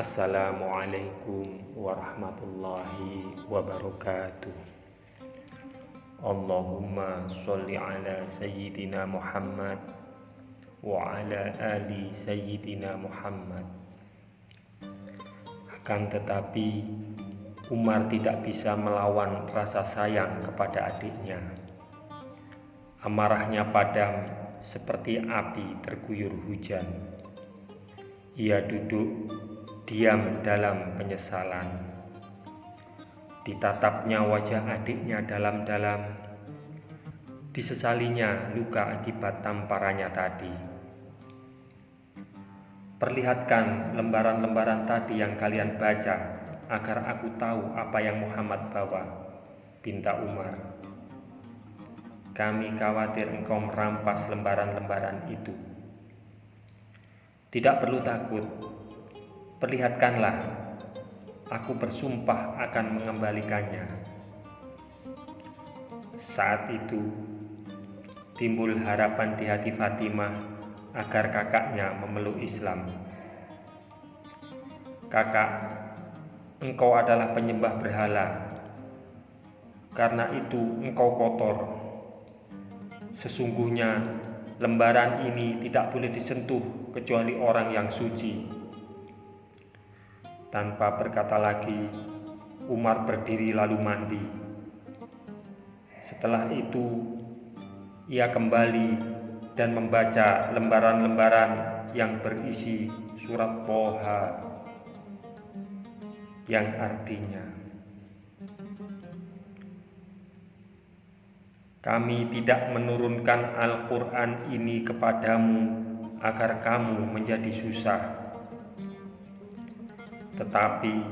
Assalamualaikum warahmatullahi wabarakatuh. Allahumma sholli ala Sayyidina Muhammad wa ala ali Sayyidina Muhammad. Akan tetapi Umar tidak bisa melawan rasa sayang kepada adiknya. Amarahnya padam seperti api terguyur hujan. Ia duduk diam dalam penyesalan. Ditatapnya wajah adiknya dalam-dalam. Disesalinya luka akibat tamparannya tadi. Perlihatkan lembaran-lembaran tadi yang kalian baca, agar aku tahu apa yang Muhammad bawa, pinta Umar. Kami khawatir engkau merampas lembaran-lembaran itu. Tidak perlu takut. Perlihatkanlah, aku bersumpah akan mengembalikannya. Saat itu, timbul harapan di hati Fatimah agar kakaknya memeluk Islam. Kakak, engkau adalah penyembah berhala. Karena itu engkau kotor. Sesungguhnya lembaran ini tidak boleh disentuh kecuali orang yang suci. Tanpa berkata lagi, Umar berdiri lalu mandi. Setelah itu, ia kembali dan membaca lembaran-lembaran yang berisi surat Thaha, yang artinya, kami tidak menurunkan Al-Quran ini kepadamu agar kamu menjadi susah, tetapi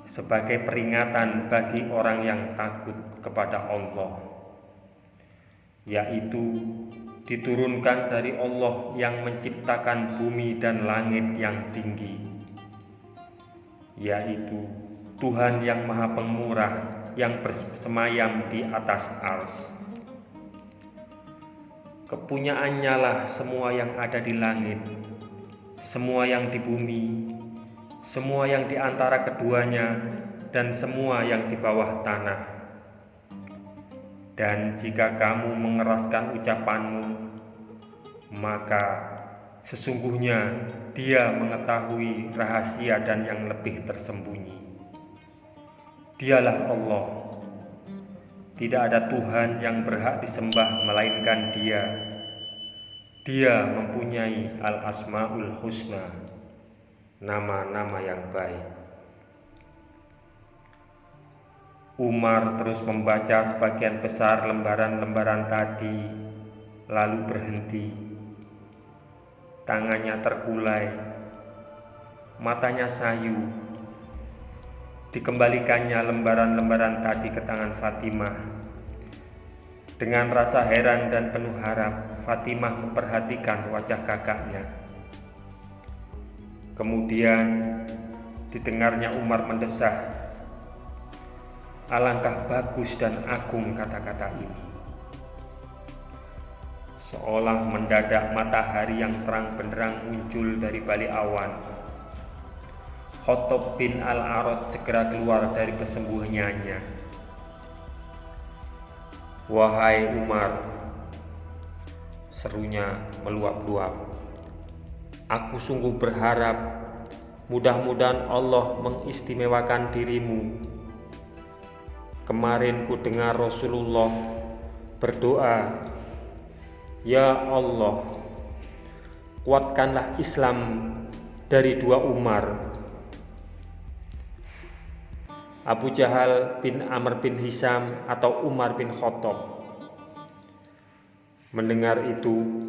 sebagai peringatan bagi orang yang takut kepada Allah, yaitu diturunkan dari Allah yang menciptakan bumi dan langit yang tinggi, yaitu Tuhan yang Maha Pemurah yang bersemayam di atas arsy. Kepunyaannya lah semua yang ada di langit, semua yang di bumi, semua yang di antara keduanya, dan semua yang di bawah tanah. Dan jika kamu mengeraskan ucapanmu, maka sesungguhnya Dia mengetahui rahasia dan yang lebih tersembunyi. Dialah Allah. Tidak ada Tuhan yang berhak disembah melainkan Dia. Dia mempunyai Al-Asmaul Husna, nama-nama yang baik. Umar terus membaca sebagian besar lembaran-lembaran tadi, lalu berhenti. Tangannya terkulai, matanya sayu. Dikembalikannya lembaran-lembaran tadi ke tangan Fatimah. Dengan rasa heran dan penuh harap, Fatimah memperhatikan wajah kakaknya. Kemudian didengarnya Umar mendesah, alangkah bagus dan agung kata-kata ini. Seolah mendadak matahari yang terang benderang muncul dari balik awan. Khattab bin Al-Arad segera keluar dari persembunyiannya. Wahai Umar, serunya meluap-luap. Aku sungguh berharap mudah-mudahan Allah mengistimewakan dirimu. Kemarin ku dengar Rasulullah berdoa, Ya Allah, kuatkanlah Islam dari dua Umar, Abu Jahal bin Amr bin Hisham atau Umar bin Khattab. Mendengar itu,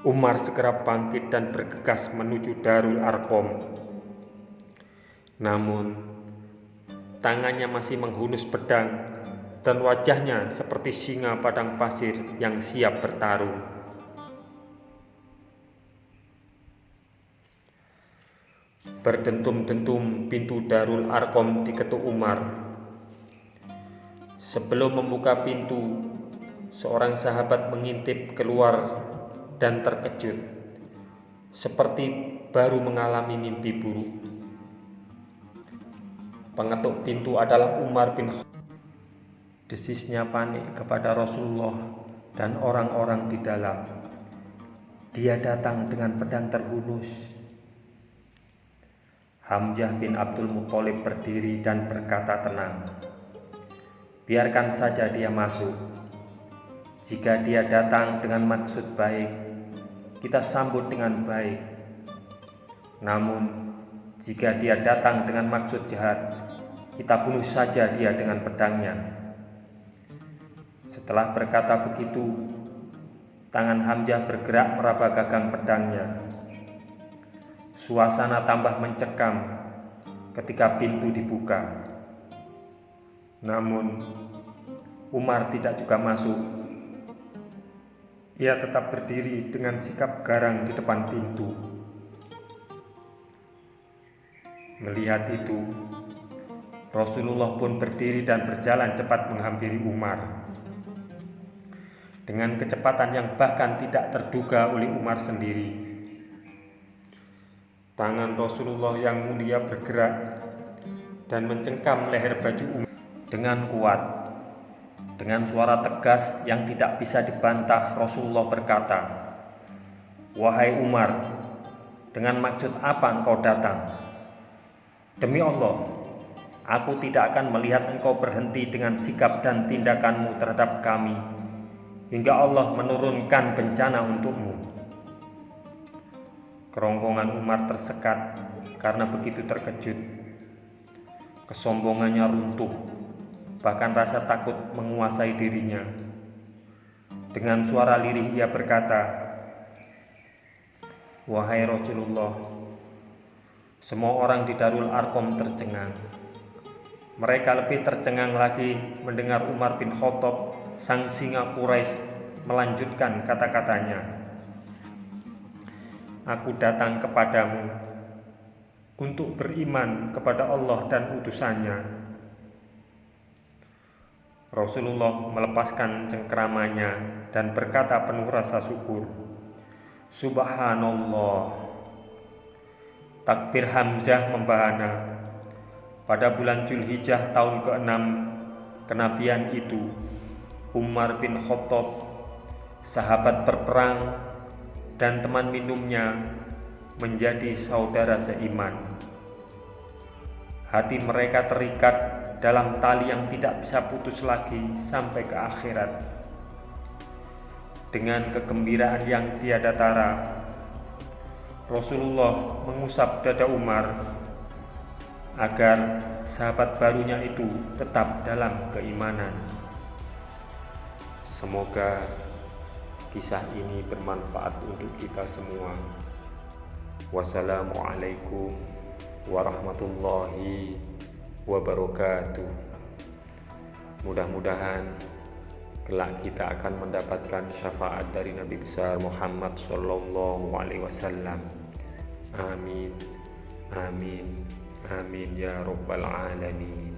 Umar segera bangkit dan bergegas menuju Darul Arqam. Namun, tangannya masih menghunus pedang dan wajahnya seperti singa padang pasir yang siap bertarung. Berdentum-dentum pintu Darul Arqam diketuk Umar. Sebelum membuka pintu, seorang sahabat mengintip keluar dan terkejut. seperti baru mengalami mimpi buruk. Pengetuk pintu adalah Umar bin Khattab. Desisnya panik kepada Rasulullah dan orang-orang di dalam. Dia datang dengan pedang terhunus. Hamzah bin Abdul Muthalib berdiri dan berkata tenang, "Biarkan saja dia masuk. Jika dia datang dengan maksud baik, kita sambut dengan baik. Namun, jika dia datang dengan maksud jahat, kita bunuh saja dia dengan pedangnya." Setelah berkata begitu, tangan Hamzah bergerak meraba gagang pedangnya. Suasana tambah mencekam ketika pintu dibuka. Namun, Umar tidak juga masuk. Ia tetap berdiri dengan sikap garang di depan pintu. Melihat itu, Rasulullah pun berdiri dan berjalan cepat menghampiri Umar. Dengan kecepatan yang bahkan tidak terduga oleh Umar sendiri. Tangan Rasulullah yang mulia bergerak dan mencengkam leher baju Umar dengan kuat. Dengan suara tegas yang tidak bisa dibantah, Rasulullah berkata, "Wahai Umar, dengan maksud apa engkau datang? Demi Allah, aku tidak akan melihat engkau berhenti dengan sikap dan tindakanmu terhadap kami hingga Allah menurunkan bencana untukmu." Kerongkongan Umar tersekat karena begitu terkejut. Kesombongannya runtuh, bahkan rasa takut menguasai dirinya. Dengan suara lirih ia berkata, "Wahai Rasulullah, semua orang di Darul Arqam tercengang. Mereka lebih tercengang lagi mendengar Umar bin Khattab, sang singa Quraisy, melanjutkan kata-katanya, 'Aku datang kepadamu untuk beriman kepada Allah dan utusannya.'" Rasulullah melepaskan cengkeramannya dan berkata penuh rasa syukur, "Subhanallah." Takbir Hamzah membahana. Pada bulan Zulhijjah tahun ke-6 kenabian itu, Umar bin Khattab, sahabat berperang dan teman minumnya, menjadi saudara seiman. Hati mereka terikat dalam tali yang tidak bisa putus lagi sampai ke akhirat. Dengan kegembiraan yang tiada tara, Rasulullah mengusap dada Umar agar sahabat barunya itu tetap dalam keimanan. Semoga kisah ini bermanfaat untuk kita semua. Wassalamualaikum warahmatullahi wabarakatuh. Mudah-mudahan kelak kita akan mendapatkan syafaat dari Nabi besar Muhammad sallallahu alaihi wasallam. Amin. Amin. Amin ya rabbal alamin.